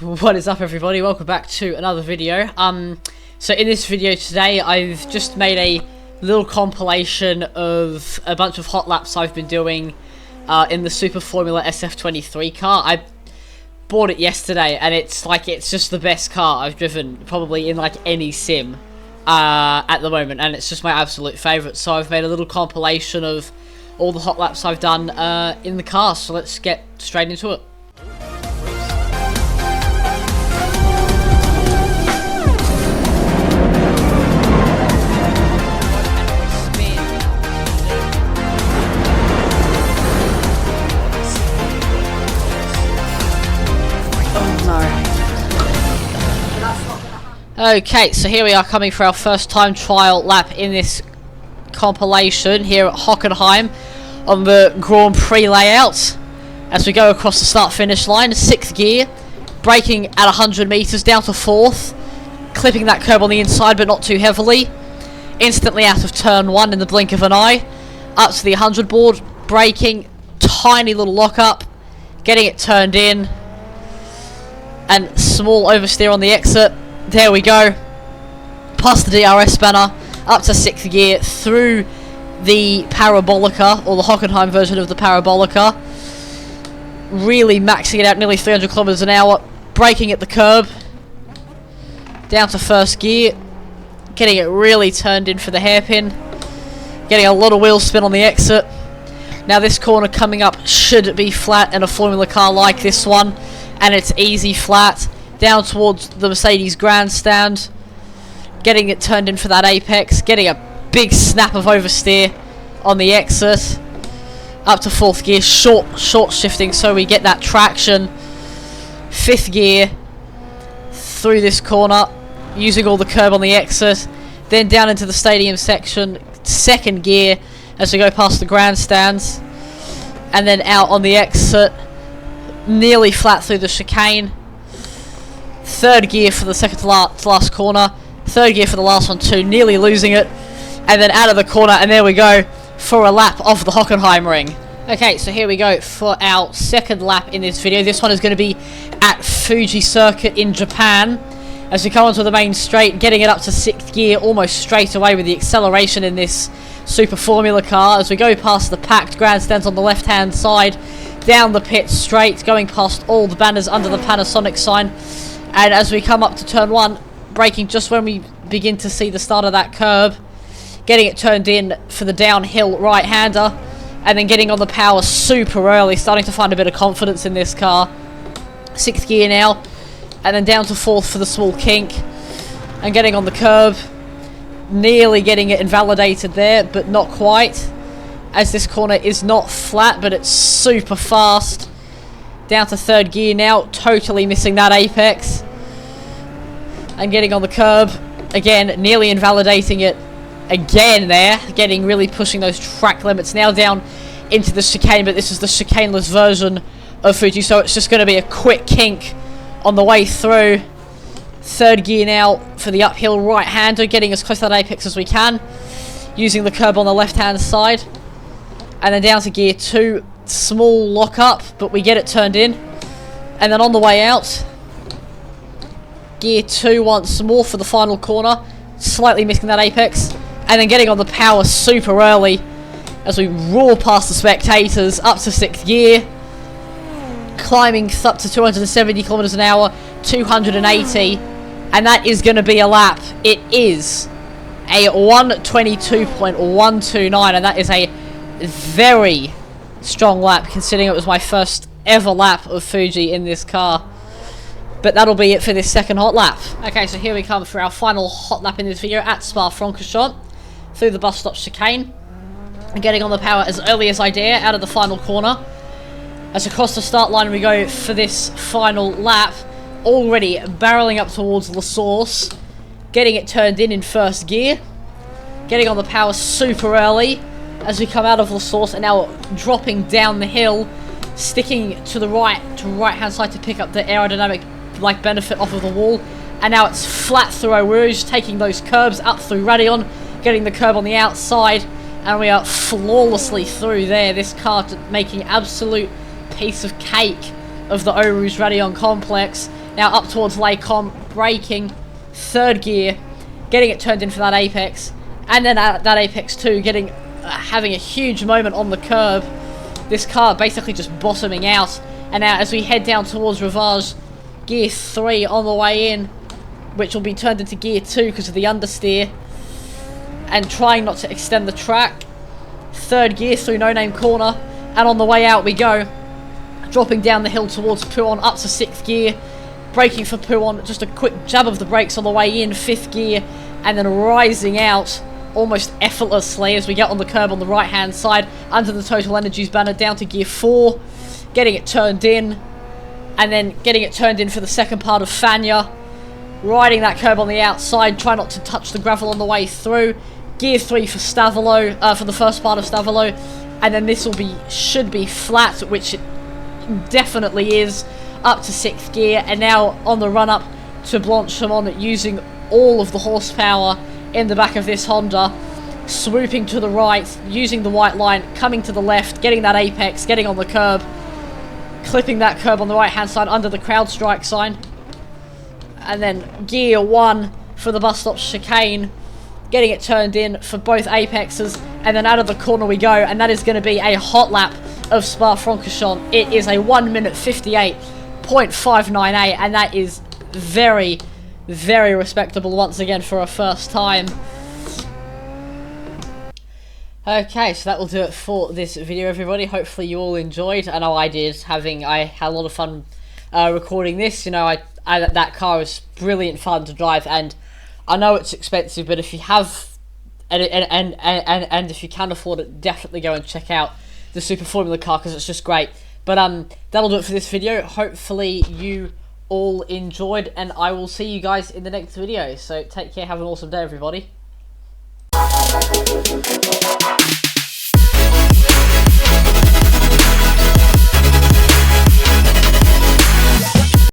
What is up, everybody? Welcome back to another video. So in this video today, I've just made a little compilation of a bunch of hot laps I've been doing in the Super Formula SF23 car. I bought it yesterday, and it's just the best car I've driven probably in like any sim at the moment, and it's just my absolute favourite. So I've made a little compilation of all the hot laps I've done in the car. So let's get straight into it. Okay, so here we are coming for our first time trial lap in this compilation here at Hockenheim on the Grand Prix layout. As we go across the start-finish line, 6th gear, braking at 100 metres down to 4th, clipping that curb on the inside but not too heavily, instantly out of turn 1 in the blink of an eye, up to the 100 board, braking, tiny little lock-up, getting it turned in, and small oversteer on the exit. There we go, past the DRS banner, up to 6th gear, through the Parabolica, or the Hockenheim version of the Parabolica, really maxing it out, nearly 300 kilometers an hour, braking at the curb, down to 1st gear, getting it really turned in for the hairpin, getting a lot of wheel spin on the exit. Now this corner coming up should be flat in a Formula car like this one, and it's easy flat, down towards the Mercedes grandstand, getting it turned in for that apex, getting a big snap of oversteer on the exit, up to 4th gear, short shifting so we get that traction, 5th gear, through this corner, using all the curb on the exit, then down into the stadium section, 2nd gear as we go past the grandstands, and then out on the exit, nearly flat through the chicane, 3rd gear for the second to last corner, 3rd gear for the last one too, nearly losing it, and then out of the corner, and there we go for a lap of the Hockenheim ring. Okay, so here we go for our 2nd lap in this video. This one is going to be at Fuji Circuit in Japan. As we come onto the main straight, getting it up to 6th gear almost straight away with the acceleration in this Super Formula car. As we go past the packed grandstands on the left-hand side, down the pit straight, going past all the banners under the Panasonic sign. And as we come up to turn 1, braking just when we begin to see the start of that curb, getting it turned in for the downhill right-hander, and then getting on the power super early, starting to find a bit of confidence in this car. 6th gear now, and then down to 4th for the small kink, and getting on the curb, nearly getting it invalidated there, but not quite, as this corner is not flat, but it's super fast. Down to 3rd gear now, totally missing that apex, and getting on the curb again, nearly invalidating it again there, really pushing those track limits. Now down into the chicane, but this is the chicaneless version of Fuji, so it's just going to be a quick kink on the way through. 3rd gear now for the uphill right-hander, getting as close to that apex as we can, using the curb on the left-hand side, and then down to gear 2, small lock-up, but we get it turned in, and then on the way out, gear 2 once more for the final corner, slightly missing that apex, and then getting on the power super early as we roar past the spectators, up to 6th gear, climbing up to 270 kilometers an hour, 280, and that is going to be a lap. It is a 122.129, and that is a very strong lap considering it was my first ever lap of Fuji in this car. But that'll be it for this 2nd hot lap. Okay, so here we come for our final hot lap in this video at Spa-Francorchamps, through the bus stop chicane, and getting on the power as early as I dare out of the final corner. As across the start line we go for this final lap, already barreling up towards La Source, getting it turned in 1st gear, getting on the power super early as we come out of La Source, and now dropping down the hill, sticking to the right-hand side to pick up the aerodynamic benefit off of the wall, and now it's flat through Eau Rouge, taking those curbs up through Raidillon, getting the curb on the outside, and we are flawlessly through there. This car making absolute piece of cake of the Eau Rouge Raidillon complex, Now up towards Lacom, braking, third gear, getting it turned in for that apex, and then at that apex 2, having a huge moment on the curb. This car basically just bottoming out. And now as we head down towards Rivage, gear 3 on the way in, which will be turned into gear 2 because of the understeer, and trying not to extend the track. Third gear through No Name Corner, and on the way out we go, dropping down the hill towards Pouon up to 6th gear, braking for Pouon, just a quick jab of the brakes on the way in, 5th gear, and then rising out almost effortlessly as we get on the curb on the right hand side under the Total Energies banner down to gear 4, getting it turned in, and then getting it turned in for the second part of Fania, riding that curb on the outside, try not to touch the gravel on the way through, gear 3 for Stavolo, for the first part of Stavolo, and then this should be flat, which it definitely is, up to 6th gear, and now on the run up to Blanchimont using all of the horsepower in the back of this Honda, swooping to the right, using the white line, coming to the left, getting that apex, getting on the curb, clipping that curb on the right hand side under the crowd strike sign, and then gear 1 for the bus stop chicane, getting it turned in for both apexes, and then out of the corner we go, and that is going to be a hot lap of Spa-Francorchamps. It is a 1 minute 58.598, and that is very, very respectable once again for a first time. Okay, so that will do it for this video, everybody. Hopefully you all enjoyed. I know I did. I had a lot of fun recording this. You know, that car was brilliant fun to drive, and I know it's expensive, but if you have and if you can afford it, definitely go and check out the Super Formula car because it's just great. But that'll do it for this video. Hopefully you all enjoyed, and I will see you guys in the next video. So take care, have an awesome day, everybody.